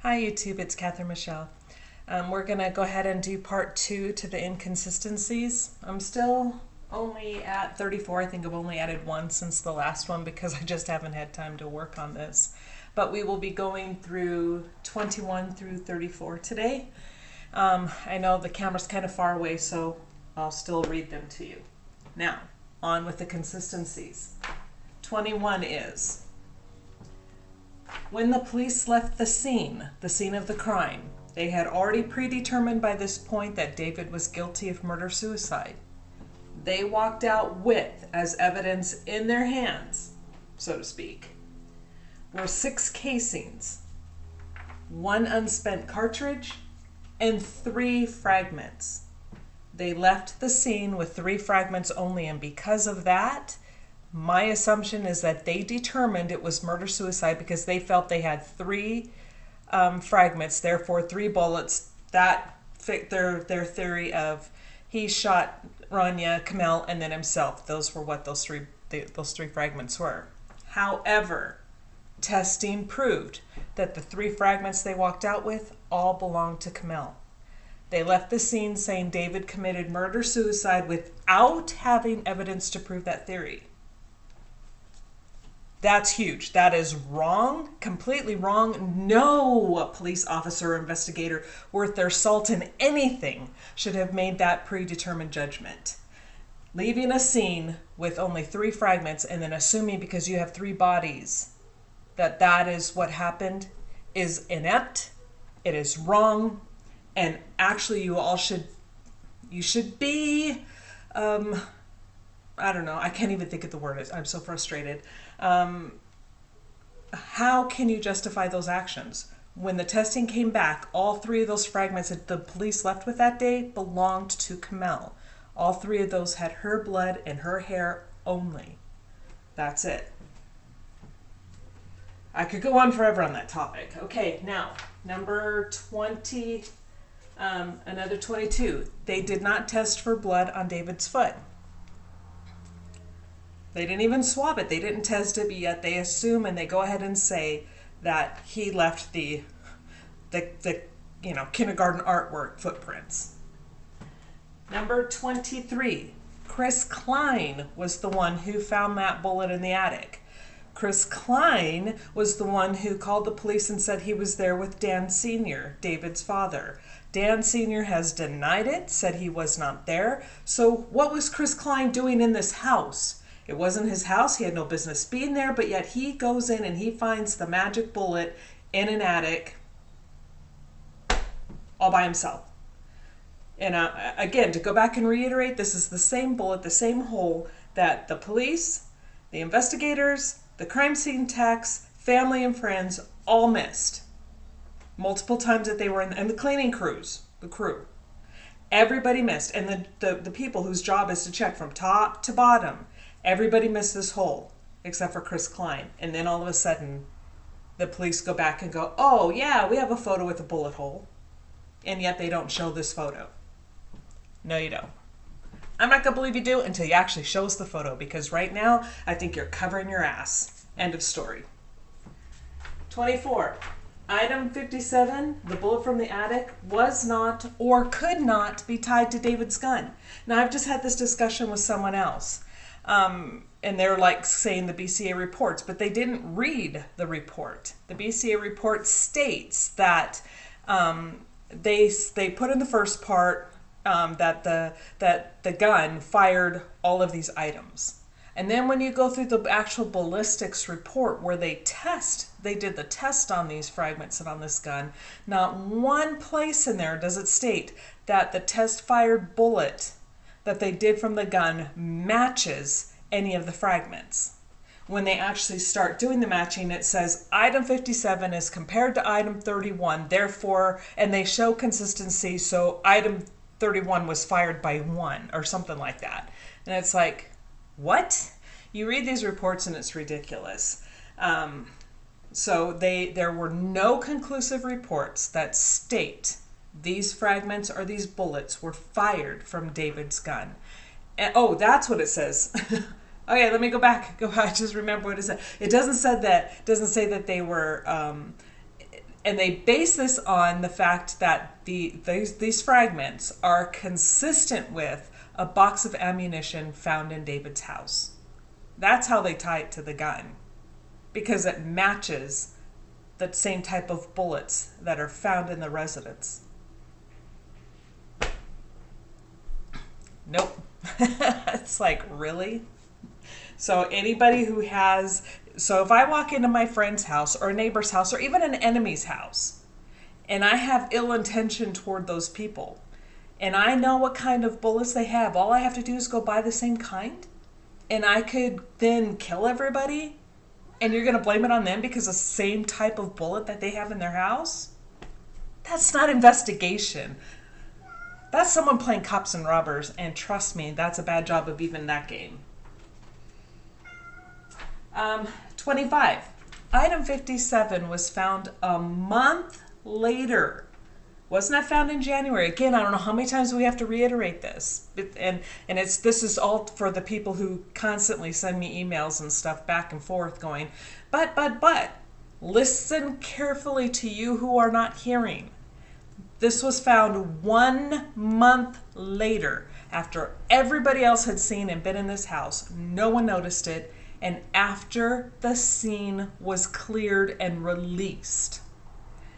Hi YouTube, it's Catherine Michele. We're going to go ahead and do part 2 to the inconsistencies. I'm still only at 34. I think I've only added one since the last one because I just haven't had time to work on this. But we will be going through 21 through 34 today. I know the camera's kind of far away, so I'll still read them to you. Now, on with the consistencies. 21 is: when the police left the scene of the crime, they had already predetermined by this point that David was guilty of murder-suicide. They walked out with, as evidence in their hands, so to speak, were 6 casings, 1 unspent cartridge, and 3 fragments. They left the scene with 3 fragments only, and because of that, my assumption is that they determined it was murder-suicide because they felt they had 3 fragments, therefore 3 bullets. That fit their theory of he shot Raniya, Komel, and then himself. Those were what those three fragments were. However, testing proved that the 3 fragments they walked out with all belonged to Komel. They left the scene saying David committed murder-suicide without having evidence to prove that theory. That's huge. That is wrong, completely wrong. No police officer or investigator worth their salt in anything should have made that predetermined judgment. Leaving a scene with only 3 fragments and then assuming because you have 3 bodies that is what happened is inept, it is wrong, and actually you should be, I don't know, I can't even think of the word. I'm so frustrated. How can you justify those actions? When the testing came back, all 3 of those fragments that the police left with that day belonged to Komel. All 3 of those had her blood and her hair only. That's it. I could go on forever on that topic. Okay, now, number 20, another 22. They did not test for blood on David's foot. They didn't even swab it. They didn't test it, but yet they assume and they go ahead and say that he left the kindergarten artwork footprints. Number 23. Chris Klein was the one who found that bullet in the attic. Chris Klein was the one who called the police and said he was there with Dan Sr., David's father. Dan Sr. has denied it, said he was not there. So what was Chris Klein doing in this house? It wasn't his house. He had no business being there, but yet he goes in and he finds the magic bullet in an attic all by himself. And again, to go back and reiterate, this is the same bullet, the same hole that the police, the investigators, the crime scene techs, family and friends all missed. Multiple times that they were in, and the cleaning crews, the crew. Everybody missed. And the people whose job is to check from top to bottom, everybody missed this hole except for Chris Klein. And then all of a sudden, the police go back and go, oh yeah, we have a photo with a bullet hole. And yet they don't show this photo. No, you don't. I'm not going to believe you do until you actually show us the photo, because right now, I think you're covering your ass. End of story. 24. Item 57, the bullet from the attic, was not or could not be tied to David's gun. Now, I've just had this discussion with someone else. And they're like saying the BCA reports, but they didn't read the report. The BCA report states that they put in the first part that the gun fired all of these items. And then when you go through the actual ballistics report where they did the test on these fragments and on this gun, not one place in there does it state that the test fired bullet that they did from the gun matches any of the fragments. When they actually start doing the matching, it says item 57 is compared to item 31, therefore, and they show consistency, so item 31 was fired by 1 or something like that. And it's like, what? You read these reports and it's ridiculous. So there were no conclusive reports that state these fragments or these bullets were fired from David's gun. And, oh, that's what it says. Okay, let me go back. I just remember what it said. It doesn't say that they were And they base this on the fact that these fragments are consistent with a box of ammunition found in David's house. That's how they tie it to the gun, because it matches the same type of bullets that are found in the residence. Nope. It's like, really? So anybody who has, so if I walk into my friend's house or a neighbor's house or even an enemy's house, and I have ill intention toward those people, and I know what kind of bullets they have, all I have to do is go buy the same kind, and I could then kill everybody, and you're going to blame it on them because of the same type of bullet that they have in their house? That's not investigation. That's someone playing cops and robbers, and trust me, that's a bad job of even that game. 25. Item 57 was found a month later. Wasn't that found in January? Again, I don't know how many times we have to reiterate this. This is all for the people who constantly send me emails and stuff back and forth going, but. Listen carefully to you who are not hearing. This was found 1 month later, after everybody else had seen and been in this house. No one noticed it, and after the scene was cleared and released.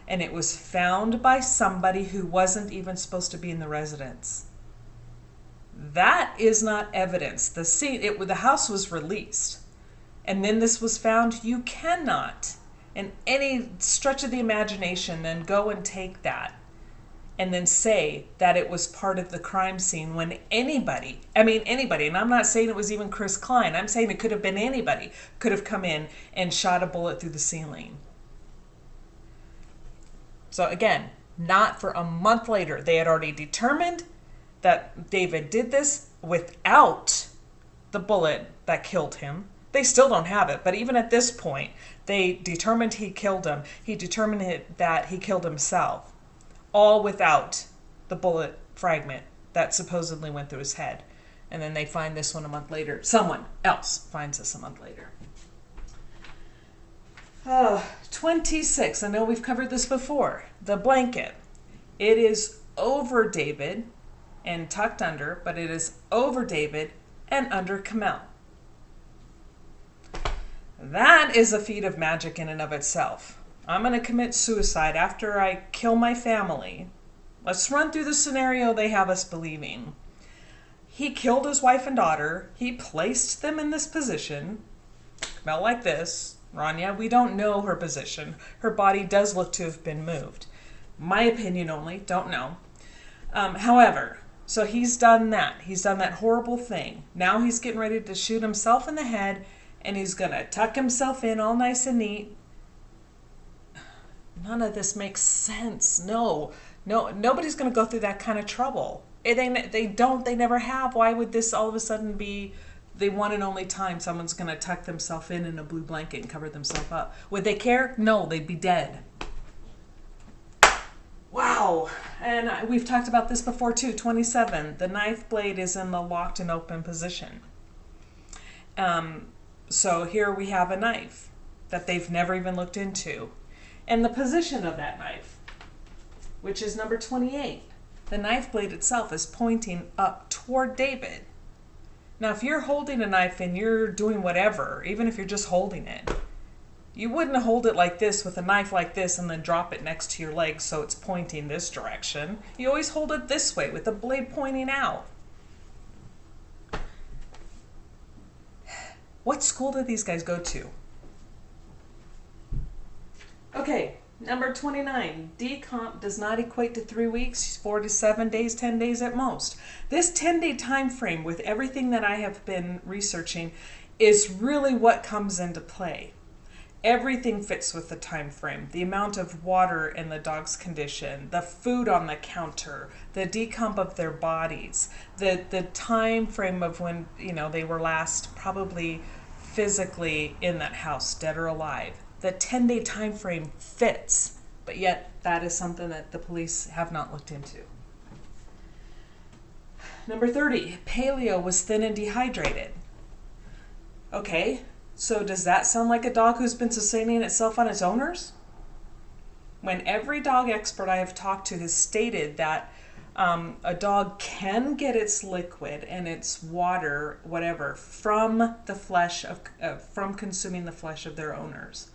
And it was found by somebody who wasn't even supposed to be in the residence. That is not evidence. The house was released, and then this was found. You cannot, in any stretch of the imagination, then go and take that and then say that it was part of the crime scene when anybody, and I'm not saying it was even Chris Klein, I'm saying it could have been anybody, could have come in and shot a bullet through the ceiling. So again, not for a month later. They had already determined that David did this without the bullet that killed him. They still don't have it, but even at this point, they determined he killed him. He determined that he killed himself. All without the bullet fragment that supposedly went through his head. And then they find this one a month later. Someone else finds this a month later. 26. I know we've covered this before. The blanket. It is over David and tucked under, but it is over David and under Komel. That is a feat of magic in and of itself. I'm going to commit suicide after I kill my family. Let's run through the scenario they have us believing. He killed his wife and daughter. He placed them in this position. Komel like this. Raniya, we don't know her position. Her body does look to have been moved. My opinion only. Don't know. However, so he's done that. He's done that horrible thing. Now he's getting ready to shoot himself in the head, and he's going to tuck himself in all nice and neat. None of this makes sense. No, nobody's going to go through that kind of trouble. They never have. Why would this all of a sudden be the one and only time someone's going to tuck themselves in a blue blanket and cover themselves up? Would they care? No, they'd be dead. Wow. And we've talked about this before too. 27. The knife blade is in the locked and open position. So here we have a knife that they've never even looked into. And the position of that knife, which is number 28. The knife blade itself is pointing up toward David. Now, if you're holding a knife and you're doing whatever, even if you're just holding it, you wouldn't hold it like this with a knife like this and then drop it next to your leg so it's pointing this direction. You always hold it this way with the blade pointing out. What school did these guys go to? Okay, number 29. Decomp does not equate to 3 weeks, 4 to 7 days, 10 days at most. This 10-day time frame with everything that I have been researching is really what comes into play. Everything fits with the time frame. The amount of water in the dog's condition, the food on the counter, the decomp of their bodies, the time frame of when they were last probably physically in that house, dead or alive. The 10-day time frame fits, but yet that is something that the police have not looked into. Number 30, paleo was thin and dehydrated. Okay, so does that sound like a dog who's been sustaining itself on its owners? when every dog expert I have talked to has stated that a dog can get its liquid and its water, whatever, from the flesh of, from consuming the flesh of their owners.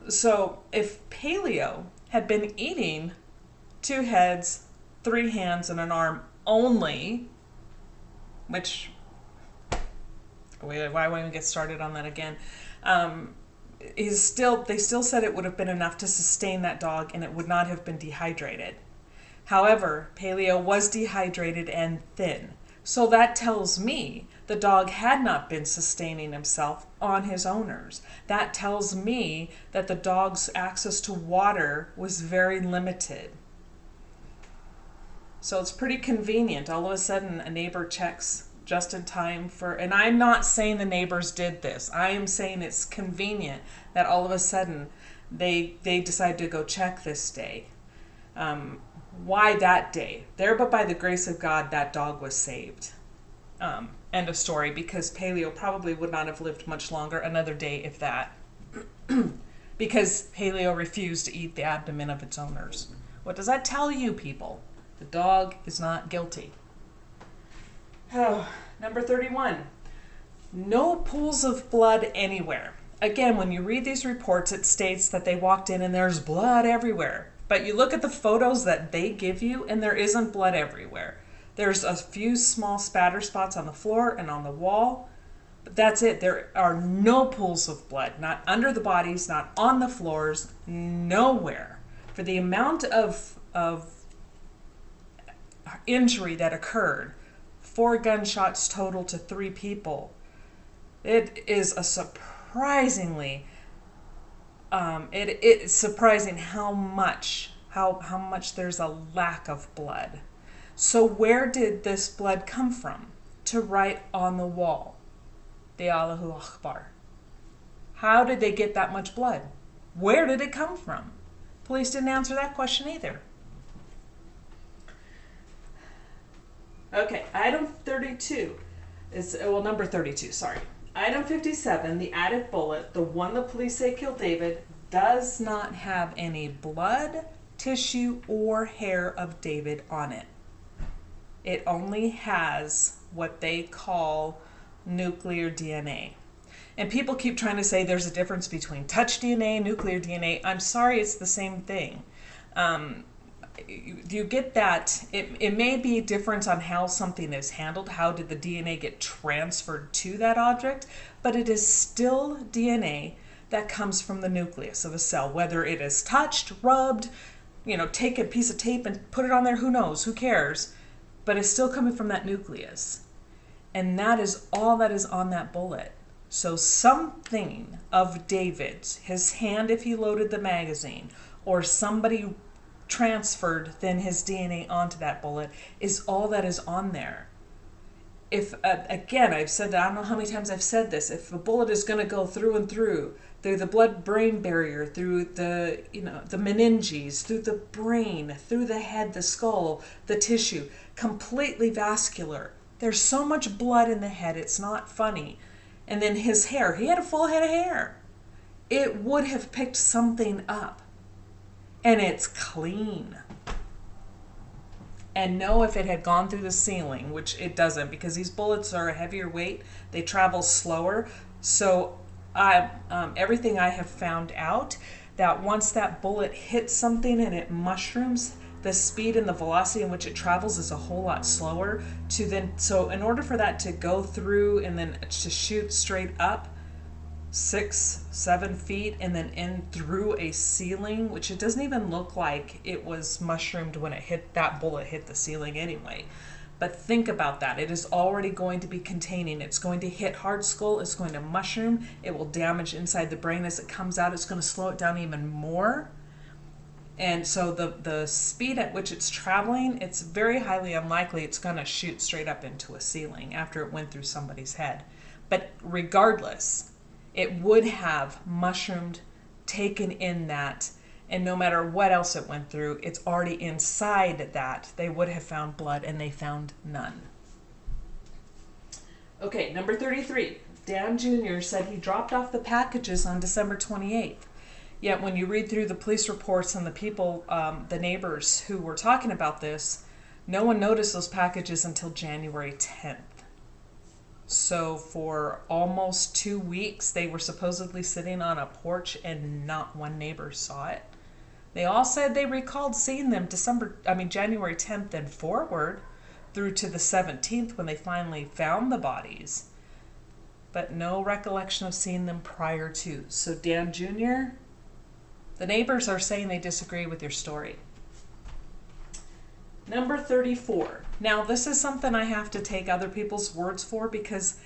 So if Paleo had been eating 2 heads, 3 hands, and an arm only, which, why won't we get started on that again? They still said it would have been enough to sustain that dog and it would not have been dehydrated. However, Paleo was dehydrated and thin. So that tells me the dog had not been sustaining himself on his owners. That tells me that the dog's access to water was very limited. So it's pretty convenient. All of a sudden, a neighbor checks just in time for, and I'm not saying the neighbors did this. I am saying it's convenient that all of a sudden they decide to go check this day. Why that day? There, but by the grace of God, that dog was saved. End of story, because Paleo probably would not have lived much longer, another day if that, because Paleo refused to eat the abdomen of its owners. What does that tell you, people? The dog is not guilty. Oh, number 31. No pools of blood anywhere. Again, when you read these reports, it states that they walked in and there's blood everywhere. But you look at the photos that they give you and there isn't blood everywhere. There's a few small spatter spots on the floor and on the wall, but that's it. There are no pools of blood, not under the bodies, not on the floors, nowhere. For the amount of injury that occurred, 4 gunshots total to 3 people, it is a surprisingly, it's surprising how much there's a lack of blood. So where did this blood come from to write on the wall? The Allahu Akbar. How did they get that much blood? Where did it come from? Police didn't answer that question either. Okay, item 32 is, well, number 32, sorry. Item 57, the added bullet, the one the police say killed David, does not have any blood, tissue, or hair of David on it. It only has what they call nuclear DNA. And people keep trying to say there's a difference between touch DNA, nuclear DNA. I'm sorry, it's the same thing. You get that. It may be a difference on how something is handled. How did the DNA get transferred to that object? But it is still DNA that comes from the nucleus of a cell. Whether it is touched, rubbed, take a piece of tape and put it on there, who knows, who cares? But it's still coming from that nucleus. And that is all that is on that bullet. So something of David's, his hand if he loaded the magazine, or somebody transferred then his DNA onto that bullet, is all that is on there. If, again, I've said that, I don't know how many times I've said this, if a bullet is going to go through and through the blood-brain barrier, through the meninges, through the brain, through the head, the skull, the tissue, completely vascular. There's so much blood in the head, it's not funny. And then his hair, he had a full head of hair. It would have picked something up. And it's clean. And no, if it had gone through the ceiling, which it doesn't, because these bullets are a heavier weight, they travel slower. So everything I have found out, that once that bullet hits something and it mushrooms, the speed and the velocity in which it travels is a whole lot slower. So in order for that to go through and then to shoot straight up 6-7 feet and then in through a ceiling, which it doesn't even look like it was mushroomed when that bullet hit the ceiling anyway. But think about that. It is already going to be containing. It's going to hit hard skull. It's going to mushroom. It will damage inside the brain as it comes out. It's going to slow it down even more. And so the speed at which it's traveling, it's very highly unlikely it's going to shoot straight up into a ceiling after it went through somebody's head. But regardless, it would have mushroomed, taken in that, and no matter what else it went through, it's already inside that. They would have found blood, and they found none. Okay, number 33. Dan Jr. said he dropped off the packages on December 28th. Yet when you read through the police reports and the people, the neighbors who were talking about this, no one noticed those packages until January 10th. So for almost 2 weeks, they were supposedly sitting on a porch and not one neighbor saw it. They all said they recalled seeing them January 10th and forward through to the 17th when they finally found the bodies. But no recollection of seeing them prior to. So Dan Jr., the neighbors are saying they disagree with your story. Number 34. Now, this is something I have to take other people's words for because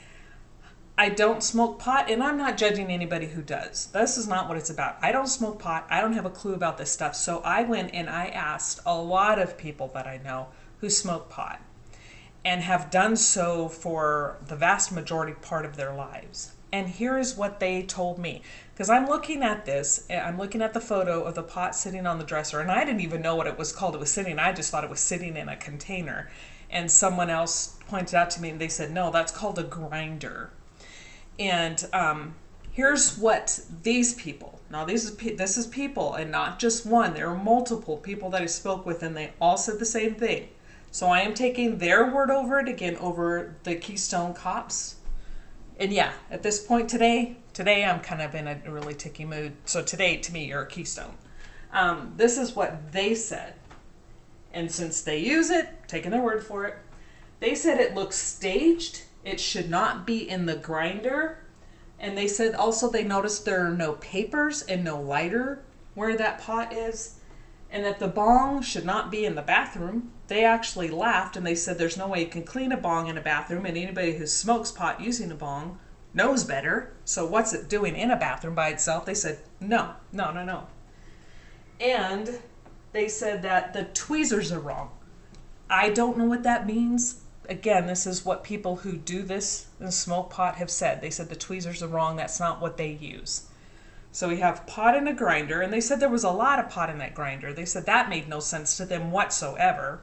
I don't smoke pot, and I'm not judging anybody who does. This is not what it's about. I don't smoke pot. I don't have a clue about this stuff. So I went and I asked a lot of people that I know who smoke pot and have done so for the vast majority part of their lives. And here is what they told me. Because I'm looking at this, and I'm looking at the photo of the pot sitting on the dresser, and I didn't even know what it was called. It was sitting, I just thought it was sitting in a container. And someone else pointed out to me, and they said, no, that's called a grinder. And here's what these people, now this is people, and not just one. There are multiple people that I spoke with, and they all said the same thing. So I am taking their word over it, again, over the Keystone cops. And yeah, at this point today I'm kind of in a really ticky mood. So today, to me, you're a Keystone. This is what they said. And since they use it, taking their word for it, they said it looks staged. It should not be in the grinder. And they said also they noticed there are no papers and no lighter where that pot is. And that the bong should not be in the bathroom. They actually laughed and they said there's no way you can clean a bong in a bathroom, and anybody who smokes pot using a bong knows better. So what's it doing in a bathroom by itself? They said, no. And they said that the tweezers are wrong. I don't know what that means. Again, this is what people who do this and smoke pot have said. They said the tweezers are wrong. That's not what they use. So we have pot in a grinder, and they said there was a lot of pot in that grinder. They said that made no sense to them whatsoever.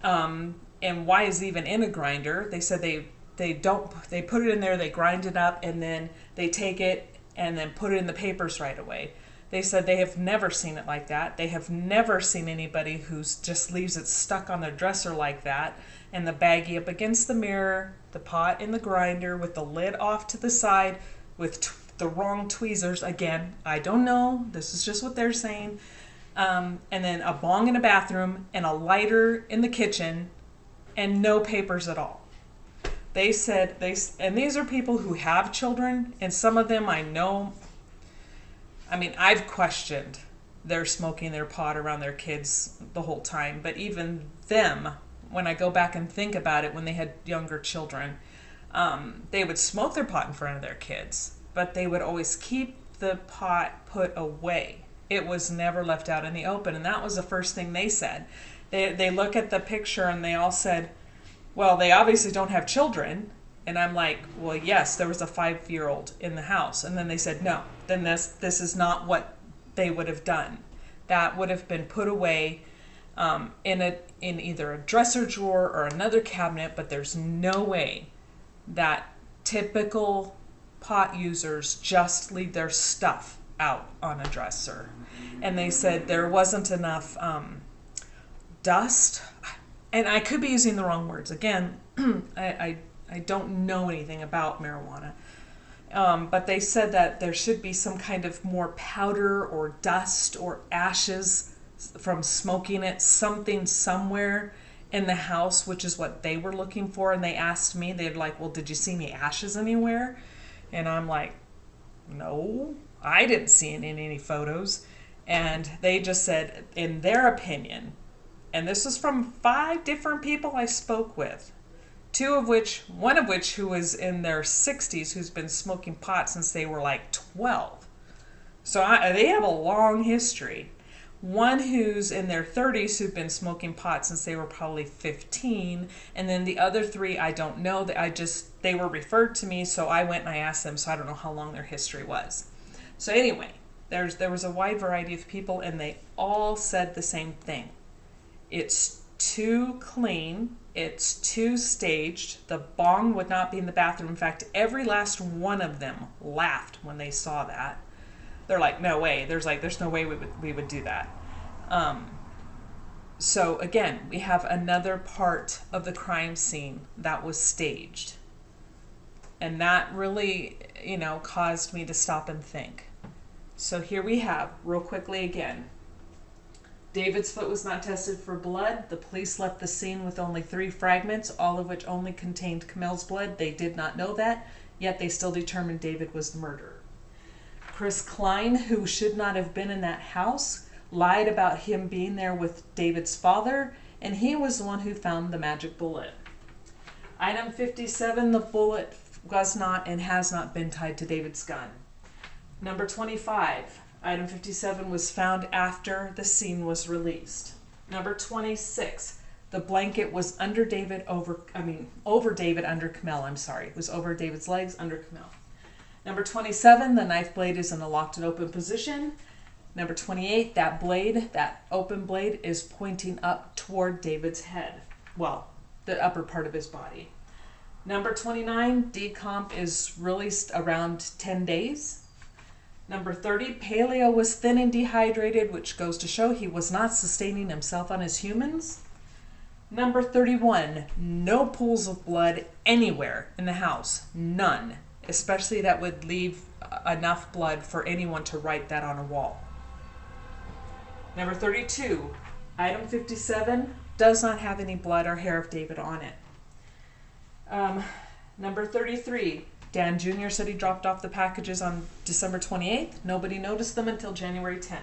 And why is it even in a grinder? They said they put it in there, they grind it up, and then they take it and then put it in the papers right away. They said they have never seen it like that. They have never seen anybody who just leaves it stuck on their dresser like that, and the baggie up against the mirror, the pot in the grinder with the lid off to the side with the wrong tweezers. Again, I don't know. This is just what they're saying. And then a bong in a bathroom and a lighter in the kitchen and no papers at all. They said, and these are people who have children, and some of them I know, I've questioned their smoking their pot around their kids the whole time, but even them, when I go back and think about it, when they had younger children, they would smoke their pot in front of their kids, but they would always keep the pot put away. It was never left out in the open, and that was the first thing they said. They look at the picture and they all said, well, they obviously don't have children. And I'm like, well, yes, there was a 5-year-old in the house. And then they said, no, then this is not what they would have done. That would have been put away in either a dresser drawer or another cabinet, but there's no way that typical pot users just leave their stuff out on a dresser. And they said there wasn't enough dust, and I could be using the wrong words. Again, I don't know anything about marijuana, but they said that there should be some kind of more powder or dust or ashes from smoking it, something somewhere in the house, which is what they were looking for. And they asked me, they're like, well, did you see any ashes anywhere? And I'm like, no, I didn't see it in any photos. And they just said, in their opinion, and this is from 5 different people I spoke with, one of which who was in their 60s, who's been smoking pot since they were like 12. So they have a long history. One who's in their 30s who've been smoking pot since they were probably 15, and then the other 3 I don't know. They were referred to me, so I went and I asked them, so I don't know how long their history was. So anyway, there was a wide variety of people, and they all said the same thing. It's too clean, it's too staged, the bong would not be in the bathroom. In fact, every last one of them laughed when they saw that. They're like, no way. There's no way we would do that. So again, we have another part of the crime scene that was staged. And that really, caused me to stop and think. So here we have, real quickly again, David's foot was not tested for blood. The police left the scene with only 3 fragments, all of which only contained Komel's blood. They did not know that, yet they still determined David was the murderer. Chris Klein, who should not have been in that house, lied about him being there with David's father, and he was the one who found the magic bullet. Item 57, the bullet was not and has not been tied to David's gun. Number 25, item 57 was found after the scene was released. Number 26, the blanket was under David over David under Komel. I'm sorry, it was over David's legs under Komel. Number 27, the knife blade is in a locked and open position. Number 28, that open blade is pointing up toward David's head. Well, the upper part of his body. Number 29, decomp is released around 10 days. Number 30, Paleo was thin and dehydrated, which goes to show he was not sustaining himself on his humans. Number 31, no pools of blood anywhere in the house. None. Especially that would leave enough blood for anyone to write that on a wall. Number 32, item 57 does not have any blood or hair of David on it. Number 33, Dan Jr. said he dropped off the packages on December 28th. Nobody noticed them until January 10th.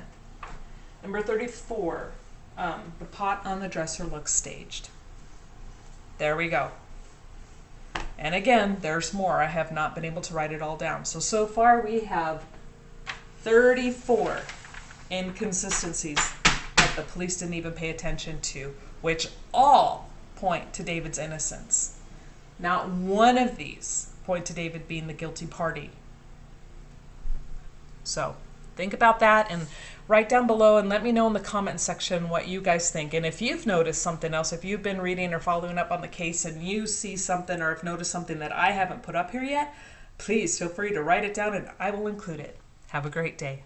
Number 34, the pot on the dresser looks staged. There we go. And again, there's more. I have not been able to write it all down. So far we have 34 inconsistencies that the police didn't even pay attention to, which all point to David's innocence. Not one of these point to David being the guilty party. So think about that and write down below and let me know in the comment section what you guys think. And if you've noticed something else, if you've been reading or following up on the case and you see something or have noticed something that I haven't put up here yet, please feel free to write it down and I will include it. Have a great day.